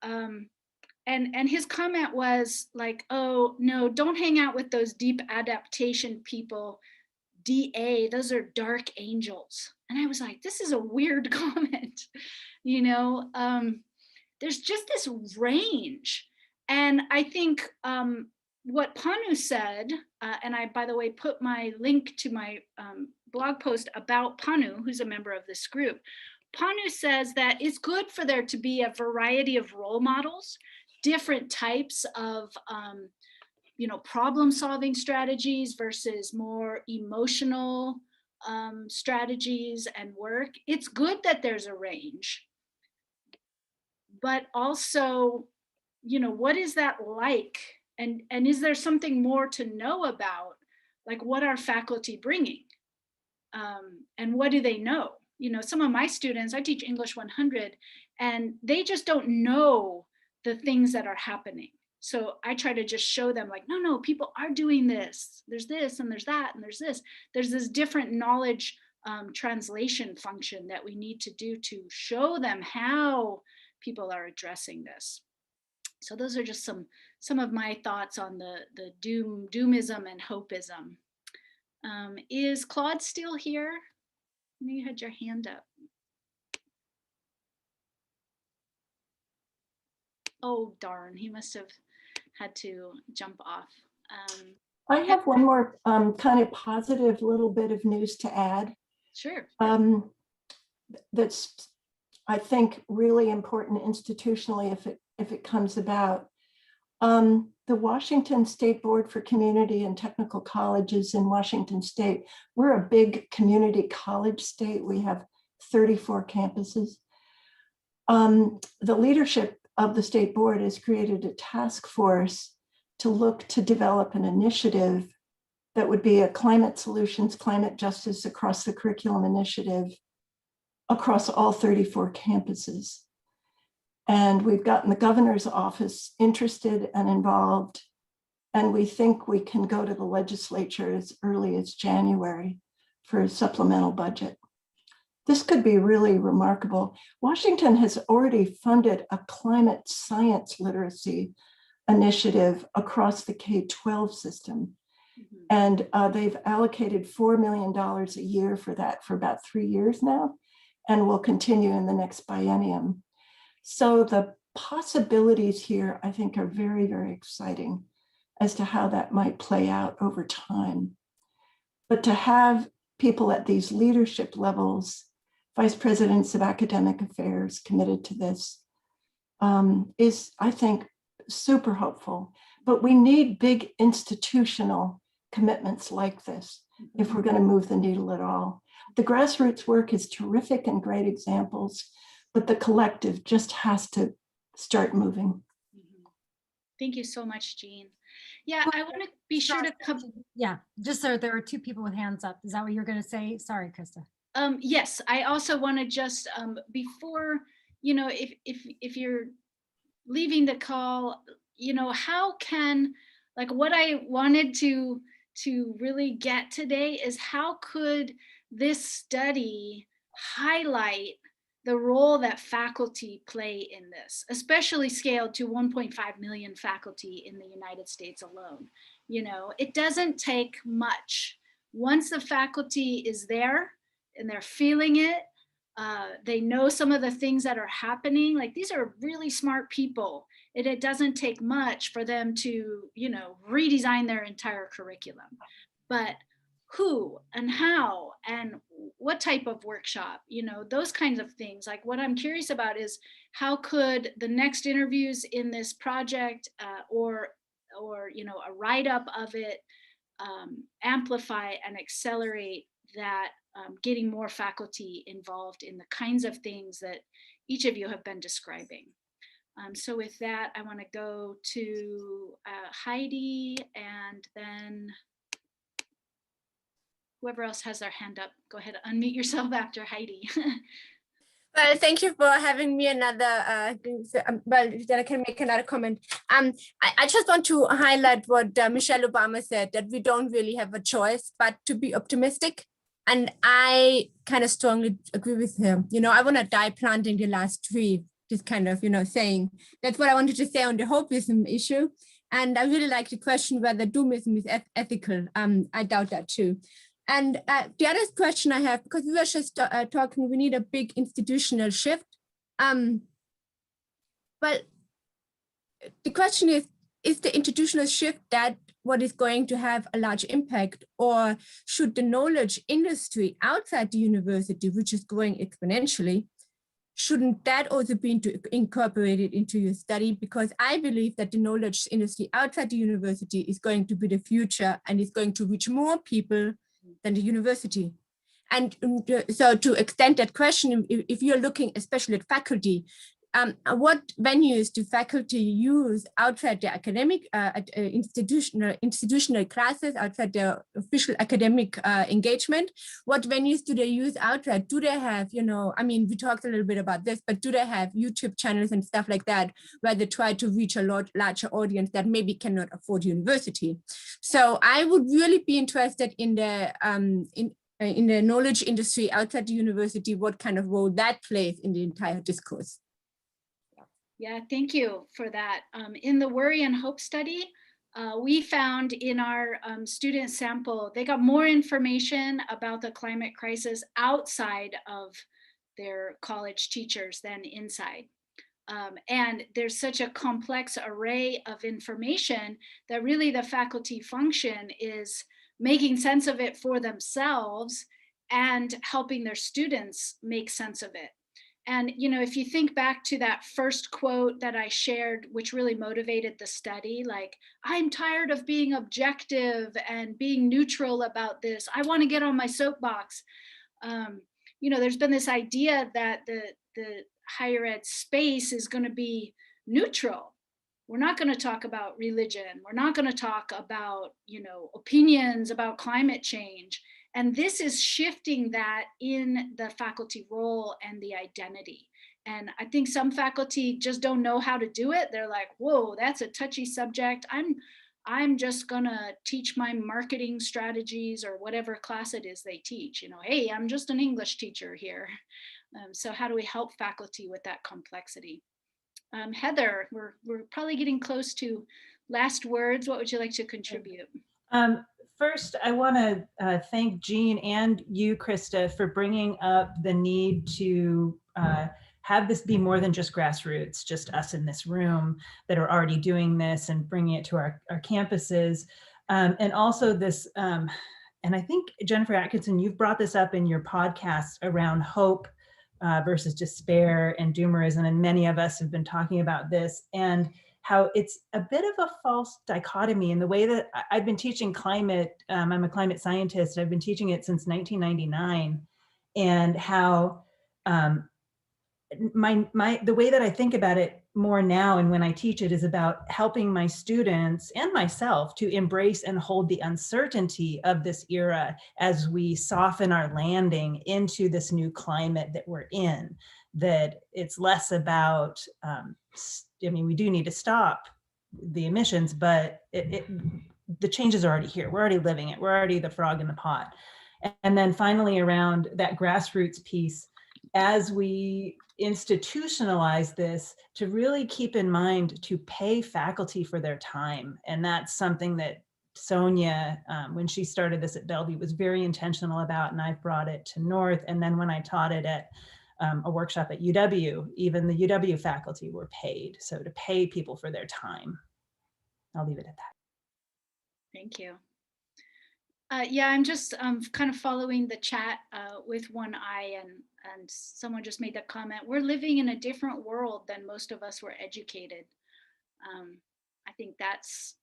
And his comment was like, oh, no, don't hang out with those deep adaptation people. DA, those are dark angels. And I was like, this is a weird comment. There's just this range. And I think what Panu said, and I, by the way, put my link to my blog post about Panu, who's a member of this group. Panu says that it's good for there to be a variety of role models, different types of problem solving strategies versus more emotional strategies and work. It's good that there's a range, but also, what is that like? And is there something more to know about, like what are faculty bringing? And what do they know? Some of my students, I teach English 100, and they just don't know the things that are happening. So I try to just show them like, no, people are doing this. There's this and there's that and there's this. There's this different knowledge translation function that we need to do to show them how people are addressing this. So those are just some of my thoughts on the doomism and hopeism. Is Claude still here? I know you had your hand up. Oh, darn, he must have had to jump off. I have one more kind of positive little bit of news to add. Sure. That's, I think, really important institutionally if it comes about. The Washington State Board for Community and Technical Colleges in Washington State, we're a big community college state. We have 34 campuses. The leadership of the state board has created a task force to look to develop an initiative that would be a climate solutions, climate justice across the curriculum initiative across all 34 campuses. And we've gotten the governor's office interested and involved, and we think we can go to the legislature as early as January for a supplemental budget. This could be really remarkable. Washington has already funded a climate science literacy initiative across the K-12 system. And they've allocated $4 million a year for that for about 3 years now, and will continue in the next biennium. So the possibilities here, I think, are very, very exciting as to how that might play out over time. But to have people at these leadership levels, vice presidents of academic affairs committed to this is, I think, super hopeful. But we need big institutional commitments like this if we're going to move the needle at all. The grassroots work is terrific and great examples, but the collective just has to start moving. Thank you so much, Jean. Yeah, I want to be sure to come. Yeah, just so there are two people with hands up. Is that what you're going to say? Sorry, Krista. Yes, I also want to just before, if you're leaving the call, how can, like, what I wanted to really get today is how could this study highlight the role that faculty play in this, especially scaled to 1.5 million faculty in the United States alone. It doesn't take much. Once the faculty is there and they're feeling it, they know some of the things that are happening. Like, these are really smart people. It doesn't take much for them to, redesign their entire curriculum. But who and how and what type of workshop, those kinds of things. Like, what I'm curious about is how could the next interviews in this project or a write-up of it amplify and accelerate that, getting more faculty involved in the kinds of things that each of you have been describing. So with that, I want to go to Heidi, and then whoever else has their hand up, go ahead and unmute yourself after Heidi. Well, thank you for having me another, well, that I can make another comment. I just want to highlight what Michelle Obama said, that we don't really have a choice but to be optimistic. And I kind of strongly agree with him. You know, I want to die planting the last tree, this kind of, you know, saying. That's what I wanted to say on the hopeism issue. And I really like the question whether doomism is ethical. I doubt that too. And the other question I have, because we were just talking, we need a big institutional shift. But the question is the institutional shift that what is going to have a large impact, or should the knowledge industry outside the university, which is growing exponentially, shouldn't that also be incorporated into your study? Because I believe that the knowledge industry outside the university is going to be the future and is going to reach more people than the university. And so to extend that question, if you're looking especially at faculty, what venues do faculty use outside the academic institutional classes, outside their official academic engagement? What venues do they use outside? Do they have, you know, I mean, we talked a little bit about this, but do they have YouTube channels and stuff like that where they try to reach a larger audience that maybe cannot afford university? So I would really be interested in the knowledge industry outside the university, what kind of role that plays in the entire discourse. Yeah, thank you for that. In the Worry and Hope study, we found in our student sample, they got more information about the climate crisis outside of their college teachers than inside. And there's such a complex array of information that really the faculty function is making sense of it for themselves and helping their students make sense of it. And, you know, if you think back to that first quote that I shared, which really motivated the study, like, I'm tired of being objective and being neutral about this. I want to get on my soapbox. You know, there's been this idea that the higher ed space is going to be neutral. We're not going to talk about religion. We're not going to talk about, you know, opinions about climate change. And this is shifting that in the faculty role and the identity. And I think some faculty just don't know how to do it. They're like, whoa, that's a touchy subject. I'm just gonna teach my marketing strategies or whatever class it is they teach. You know, hey, I'm just an English teacher here. So how do we help faculty with that complexity? Heather, we're probably getting close to last words. What would you like to contribute? First, I want to thank Jean and you, Krista, for bringing up the need to have this be more than just grassroots, just us in this room that are already doing this and bringing it to our campuses. And also this, and I think, Jennifer Atkinson, you've brought this up in your podcast around hope versus despair and doomerism, and many of us have been talking about this, and how it's a bit of a false dichotomy in the way that I've been teaching climate. I'm a climate scientist. I've been teaching it since 1999, and how the way that I think about it more now and when I teach it is about helping my students and myself to embrace and hold the uncertainty of this era as we soften our landing into this new climate that we're in, that it's less about, I mean, we do need to stop the emissions, but the changes are already here. We're already living it. We're already the frog in the pot. And then finally, around that grassroots piece, as we institutionalize this, to really keep in mind to pay faculty for their time. And that's something that Sonia, when she started this at Bellevue, was very intentional about, and I've brought it to North. And then when I taught it at a workshop at UW, even the UW faculty were paid. So to pay people for their time. I'll leave it at that. Thank you. Yeah, I'm just kind of following the chat with one eye, and someone just made that comment. We're living in a different world than most of us were educated. I think that's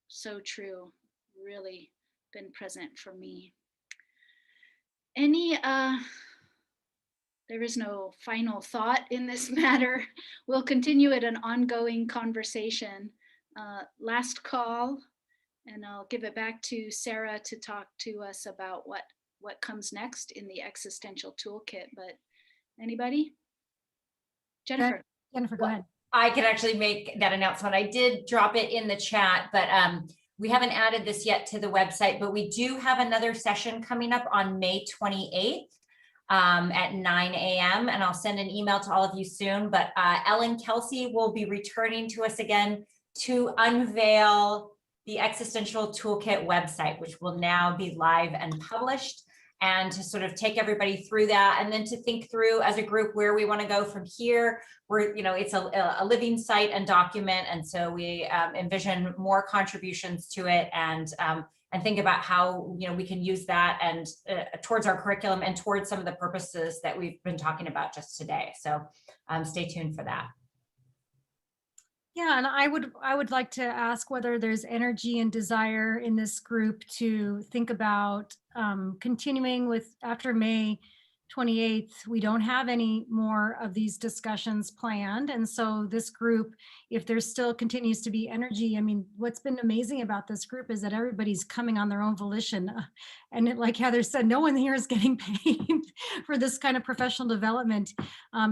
so true, really been present for me. There is no final thought in this matter. We'll continue it an ongoing conversation. Last call, and I'll give it back to Sarah to talk to us about what comes next in the Existential Toolkit. But anybody? Jennifer. Jennifer, go ahead. I can actually make that announcement. I did drop it in the chat, but we haven't added this yet to the website, but we do have another session coming up on May 28th at 9 a.m. And I'll send an email to all of you soon, but Ellen Kelsey will be returning to us again to unveil the Existential Toolkit website, which will now be live and published, and to sort of take everybody through that, and then to think through as a group where we want to go from here. We're, you know, it's a living site and document, and so we envision more contributions to it, and think about how, you know, we can use that and towards our curriculum and towards some of the purposes that we've been talking about just today. So stay tuned for that. Yeah, and I would like to ask whether there's energy and desire in this group to think about continuing with after May 28th. We don't have any more of these discussions planned. And so this group, if there still continues to be energy, I mean, what's been amazing about this group is that everybody's coming on their own volition. And like Heather said, no one here is getting paid for this kind of professional development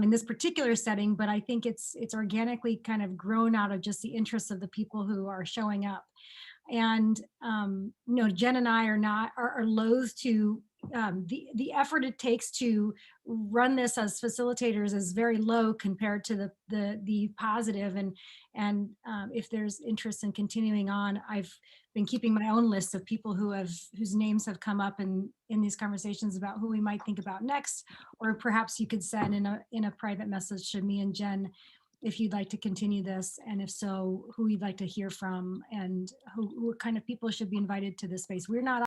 in this particular setting, but I think it's organically kind of grown out of just the interests of the people who are showing up. And you know, Jen and I are loath to the effort it takes to run this as facilitators is very low compared to the positive. And if there's interest in continuing on, I've been keeping my own list of people whose names have come up in these conversations about who we might think about next, or perhaps you could send in a private message to me and Jen if you'd like to continue this, and if so, who you'd like to hear from, and what kind of people should be invited to this space. We're not